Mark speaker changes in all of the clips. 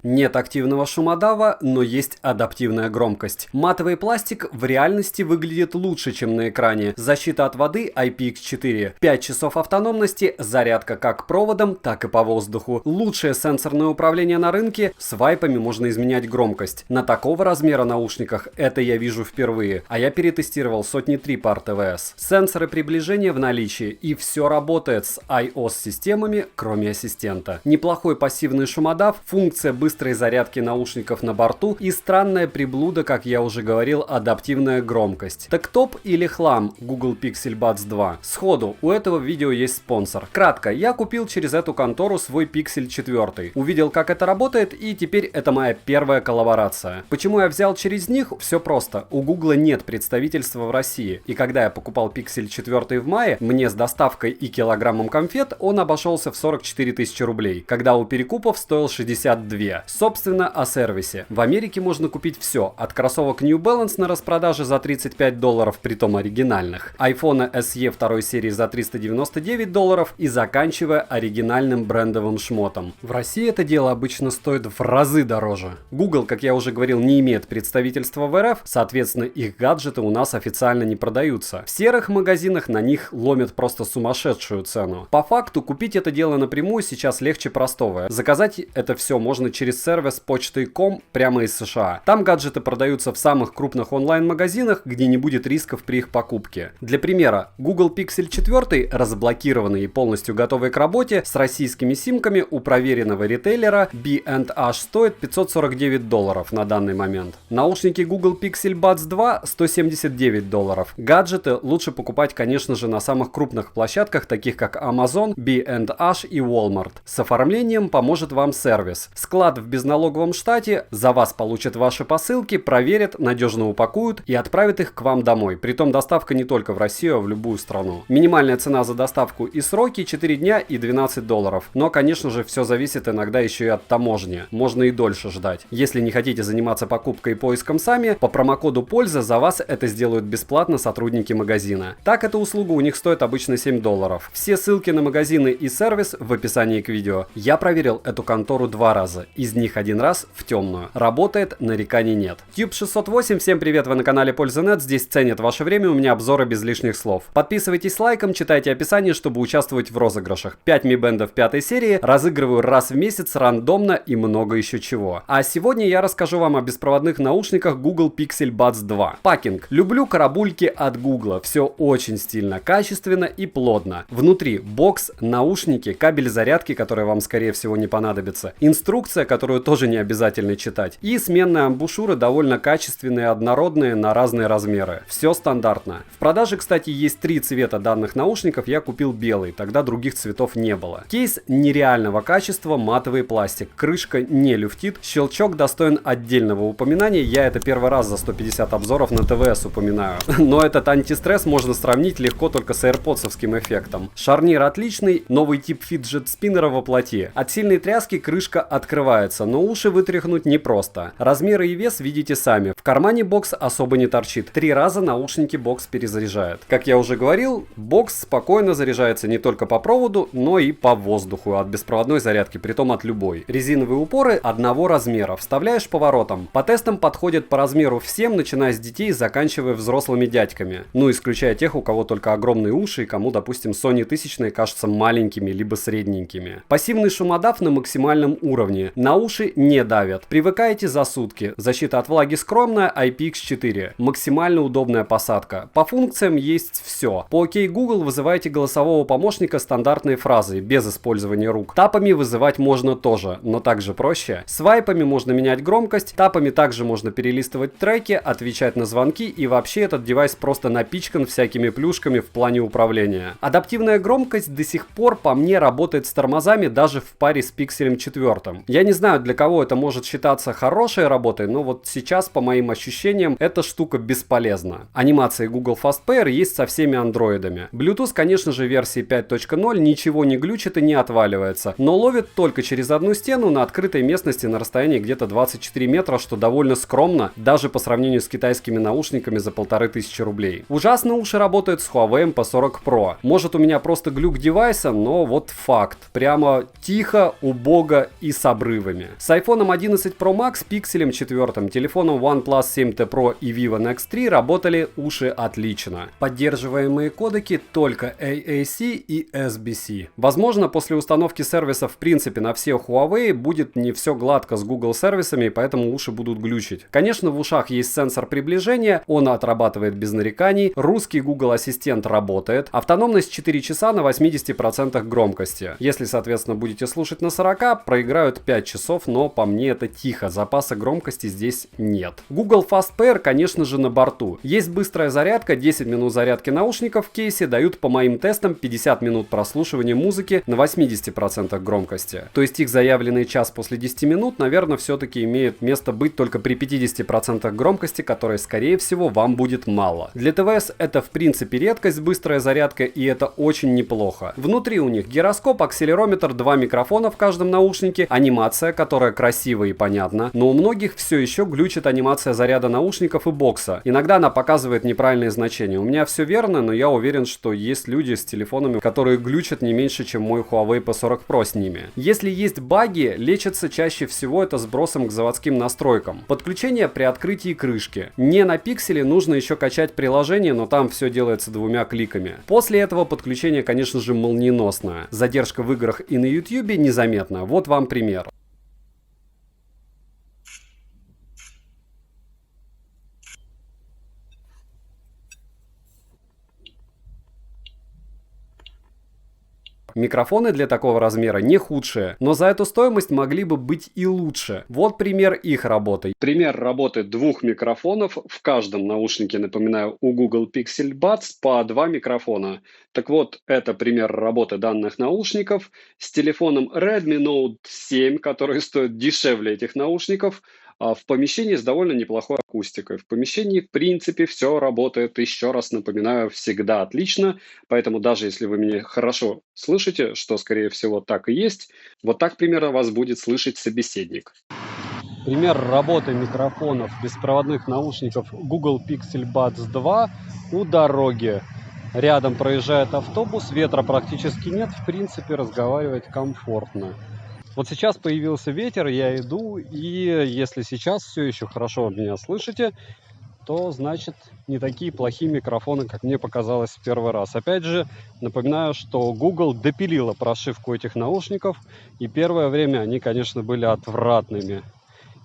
Speaker 1: Нет активного шумодава, но есть адаптивная громкость. Матовый пластик в реальности выглядит лучше, чем на экране. Защита от воды IPX4. 5 часов автономности, зарядка как проводом, так и по воздуху. Лучшее сенсорное управление на рынке, с вайпами можно изменять громкость. На такого размера наушниках это я вижу впервые, а я перетестировал сотни 3 по RTVS. Сенсоры приближения в наличии, и все работает с iOS-системами, кроме ассистента. Неплохой пассивный шумодав, функция быстрой зарядки наушников на борту и странная приблуда, как я уже говорил, адаптивная громкость. Так топ или хлам Google Pixel Buds 2? Сходу, у этого видео есть спонсор. Кратко, я купил через эту контору свой Pixel 4. Увидел, как это работает, и теперь это моя первая коллаборация. Почему я взял через них? Все просто. У Google нет представительства в России. И когда я покупал Pixel 4 в мае, мне с доставкой и килограммом конфет он обошелся в 44 тысячи рублей, когда у перекупов стоил 62. Собственно, о сервисе. В Америке можно купить все, от кроссовок New Balance на распродаже за $35, притом оригинальных, iPhone SE 2 серии за $399 и заканчивая оригинальным брендовым шмотом. В России это дело обычно стоит в разы дороже. Google, как я уже говорил, не имеет представительства в РФ, соответственно, их гаджеты у нас официально не продаются. В серых магазинах на них ломят просто сумасшедшую цену. По факту, купить это дело напрямую сейчас легче простого. Заказать это все можно через сервис почтой.com прямо из США. Там гаджеты продаются в самых крупных онлайн-магазинах, где не будет рисков при их покупке. Для примера, Google Pixel 4, разблокированный и полностью готовый к работе, с российскими симками у проверенного ритейлера B&H стоит $549 на данный момент. Наушники Google Pixel Buds 2 $179. Гаджеты лучше покупать, конечно же, на самых крупных площадках, таких как Amazon, B&H и Walmart. С оформлением поможет вам сервис. Склад в безналоговом штате, за вас получат ваши посылки, проверят, надежно упакуют и отправят их к вам домой. Притом доставка не только в Россию, а в любую страну. Минимальная цена за доставку и сроки 4 дня и $12. Но, конечно же, все зависит иногда еще и от таможни. Можно и дольше ждать. Если не хотите заниматься покупкой и поиском сами, по промокоду «Польза» за вас это сделают бесплатно сотрудники магазина. Так, эта услуга у них стоит обычно $7. Все ссылки на магазины и сервис в описании к видео. Я проверил эту контору 2 раза. Из них 1 раз в темную. Работает, нареканий нет. Tube 608, всем привет, вы на канале Польза.нет. Здесь ценят ваше время, у меня обзоры без лишних слов. Подписывайтесь лайком, читайте описание, чтобы участвовать в розыгрышах. 5 Mi Band 5 серии разыгрываю раз в месяц рандомно и много еще чего. А сегодня я расскажу вам о беспроводных наушниках Google Pixel Buds 2. Пакинг. Люблю карабульки от Google. Все очень стильно, качественно и плотно. Внутри бокс, наушники, кабель зарядки, который вам скорее всего не понадобится, инструкция, которую тоже не обязательно читать, и сменные амбушюры довольно качественные, однородные на разные размеры. Все стандартно. В продаже, кстати, есть 3 цвета данных наушников, я купил белый, тогда других цветов не было. Кейс нереального качества, матовый пластик, крышка не люфтит, щелчок достоин отдельного упоминания, я это первый раз за 150 обзоров на ТВС упоминаю. Но этот антистресс можно сравнить легко только с AirPods-овским эффектом. Шарнир отличный, новый тип фиджет-спиннера воплоти. От сильной тряски крышка открывается, но уши вытряхнуть непросто. Размеры и вес видите сами. В кармане бокс особо не торчит. 3 раза наушники бокс перезаряжает. Как я уже говорил, бокс спокойно заряжается не только по проводу, но и по воздуху от беспроводной зарядки, притом от любой. Резиновые упоры одного размера. Вставляешь поворотом. По тестам подходят по размеру всем, начиная с детей и заканчивая взрослыми дядьками. Ну, исключая тех, у кого только огромные уши и кому, допустим, Sony 1000 кажутся маленькими либо средненькими. Пассивный шумодав на максимальном уровне. На уши не давят. Привыкаете за сутки. Защита от влаги скромная, IPX4. Максимально удобная посадка. По функциям есть все. По OK Google вызываете голосового помощника стандартной фразой, без использования рук. Тапами вызывать можно тоже, но также проще. Свайпами можно менять громкость, тапами также можно перелистывать треки, отвечать на звонки, и вообще этот девайс просто напичкан всякими плюшками в плане управления. Адаптивная громкость до сих пор по мне работает с тормозами даже в паре с Pixel 4. Я не знаю, для кого это может считаться хорошей работой, но вот сейчас, по моим ощущениям, эта штука бесполезна. Анимации Google Fast Pair есть со всеми андроидами. Bluetooth, конечно же, версии 5.0 ничего не глючит и не отваливается, но ловит только через одну стену на открытой местности на расстоянии где-то 24 метра, что довольно скромно, даже по сравнению с китайскими наушниками за 1500 рублей. Ужасно уши работают с Huawei P40 Pro. Может, у меня просто глюк девайса, но вот факт. Прямо тихо, убого и с обрывами. красивыми. С iPhone 11 Pro Max, Pixel 4, телефоном OnePlus 7T Pro и Vivo Nex 3 работали уши отлично. Поддерживаемые кодеки только AAC и SBC. Возможно, после установки сервисов в принципе на все Huawei будет не все гладко с Google сервисами, поэтому уши будут глючить. Конечно, в ушах есть сенсор приближения, он отрабатывает без нареканий, русский Google Ассистент работает, автономность 4 часа на 80% громкости. Если, соответственно, будете слушать на 40, проиграют 5 часов, но по мне это тихо, запаса громкости здесь нет. Google Fast Pair, конечно же, на борту. Есть быстрая зарядка, 10 минут зарядки наушников в кейсе дают по моим тестам 50 минут прослушивания музыки на 80% громкости. То есть их заявленный час после 10 минут, наверное, все-таки имеет место быть только при 50% громкости, которой, скорее всего, вам будет мало. Для ТВС это в принципе редкость, быстрая зарядка, и это очень неплохо. Внутри у них гироскоп, акселерометр, 2 микрофона в каждом наушнике, анимация, которая красивая и понятна, но у многих все еще глючит анимация заряда наушников и бокса. Иногда она показывает неправильные значения. У меня все верно, но я уверен, что есть люди с телефонами, которые глючат не меньше, чем мой Huawei P40 Pro с ними. Если есть баги, лечится чаще всего это сбросом к заводским настройкам. Подключение при открытии крышки. Не на пикселе, нужно еще качать приложение, но там все делается 2 кликами. После этого подключение, конечно же, молниеносное. Задержка в играх и на YouTube незаметна. Вот вам пример. Микрофоны для такого размера не худшие, но за эту стоимость могли бы быть и лучше. Вот пример их работы. Пример работы 2 микрофонов. В каждом наушнике, напоминаю, у Google Pixel Buds по 2 микрофона. Так вот, это пример работы данных наушников с телефоном Redmi Note 7, который стоит дешевле этих наушников. В помещении с довольно неплохой акустикой. В помещении, в принципе, все работает, еще раз напоминаю, всегда отлично. Поэтому даже если вы меня хорошо слышите, что, скорее всего, так и есть, вот так примерно вас будет слышать собеседник. Пример работы микрофонов беспроводных наушников Google Pixel Buds 2 у дороги. Рядом проезжает автобус, ветра практически нет, в принципе, разговаривать комфортно. Вот сейчас появился ветер, я иду, и если сейчас все еще хорошо меня слышите, то значит не такие плохие микрофоны, как мне показалось в первый раз. Опять же, напоминаю, что Google допилила прошивку этих наушников, и первое время они, конечно, были отвратными.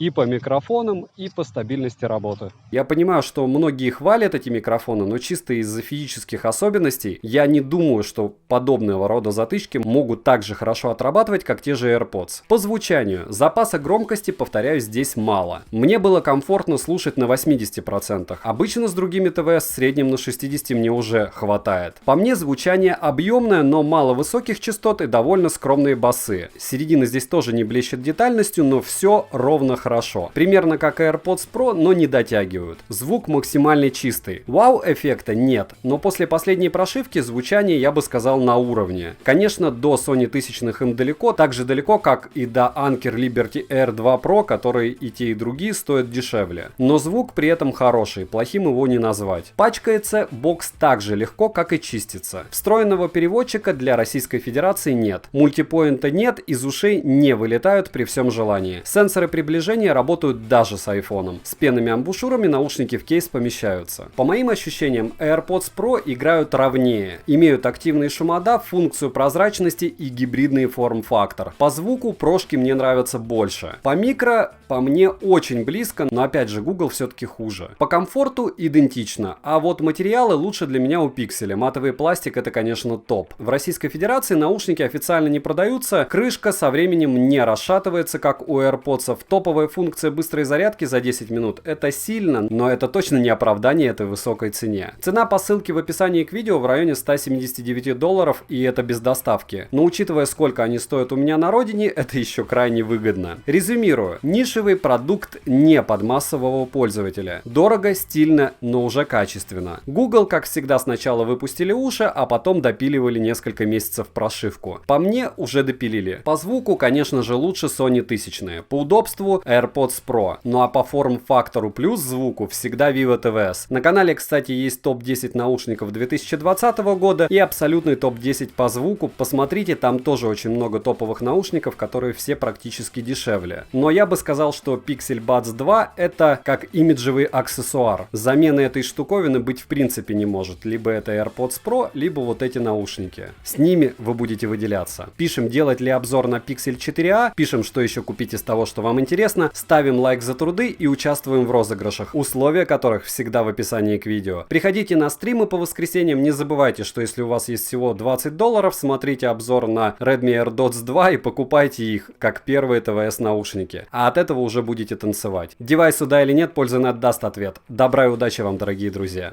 Speaker 1: И по микрофонам, и по стабильности работы. Я понимаю, что многие хвалят эти микрофоны, но чисто из-за физических особенностей я не думаю, что подобного рода затычки могут так же хорошо отрабатывать, как те же AirPods. По звучанию. Запаса громкости, повторяю, здесь мало. Мне было комфортно слушать на 80%. Обычно с другими ТВС в среднем на 60% мне уже хватает. По мне звучание объемное, но мало высоких частот и довольно скромные басы. Середина здесь тоже не блещет детальностью, но все ровно хорошо. Примерно как AirPods Pro, но не дотягивают. Звук максимально чистый. Вау-эффекта нет, но после последней прошивки звучание, я бы сказал, на уровне. Конечно, до Sony тысячных им далеко, так же далеко, как и до Anker Liberty Air 2 Pro, которые и те, и другие стоят дешевле. Но звук при этом хороший, плохим его не назвать. Пачкается бокс так же легко, как и чистится. Встроенного переводчика для Российской Федерации нет. Мультипоинта нет, из ушей не вылетают при всем желании. Сенсоры приближения работают даже с iPhone. С пенными-амбушюрами наушники в кейс помещаются. По моим ощущениям, AirPods Pro играют ровнее. Имеют активный шумодав, функцию прозрачности и гибридный форм-фактор. По звуку прошки мне нравятся больше. По микро, по мне очень близко, но опять же Google все-таки хуже. По комфорту идентично, а вот материалы лучше для меня у Pixel. Матовый пластик это, конечно, топ. В Российской Федерации наушники официально не продаются, крышка со временем не расшатывается, как у AirPods. Топовая функция быстрой зарядки за 10 минут это сильно, но это точно не оправдание этой высокой цене. Цена по ссылке в описании к видео в районе $179, и это без доставки. Но учитывая, сколько они стоят у меня на родине, это еще крайне выгодно. Резюмирую. Нишевый продукт не под массового пользователя. Дорого, стильно, но уже качественно. Google, как всегда, сначала выпустили уши, а потом допиливали несколько месяцев прошивку. По мне, уже допилили. По звуку, конечно же, лучше Sony тысячные. По удобству AirPods Pro. Ну а по форм-фактору плюс звуку всегда Vivo TVS. На канале, кстати, есть топ-10 наушников 2020 года и абсолютный топ-10 по звуку. Посмотрите, там тоже очень много топовых наушников, которые все практически дешевле. Но я бы сказал, что Pixel Buds 2 это как имиджевый аксессуар. Замены этой штуковины быть в принципе не может. Либо это AirPods Pro, либо вот эти наушники. С ними вы будете выделяться. Пишем, делать ли обзор на Pixel 4a, пишем, что еще купить из того, что вам интересно, ставим лайк за труды и участвуем в розыгрышах, условия которых всегда в описании к видео. Приходите на стримы по воскресеньям, не забывайте, что если у вас есть всего $20, смотрите обзор на Redmi AirDots 2 и покупайте их, как первые ТВС наушники. А от этого уже будете танцевать. Девайс сюда или нет, польза не даст ответ. Добра и удачи вам, дорогие друзья.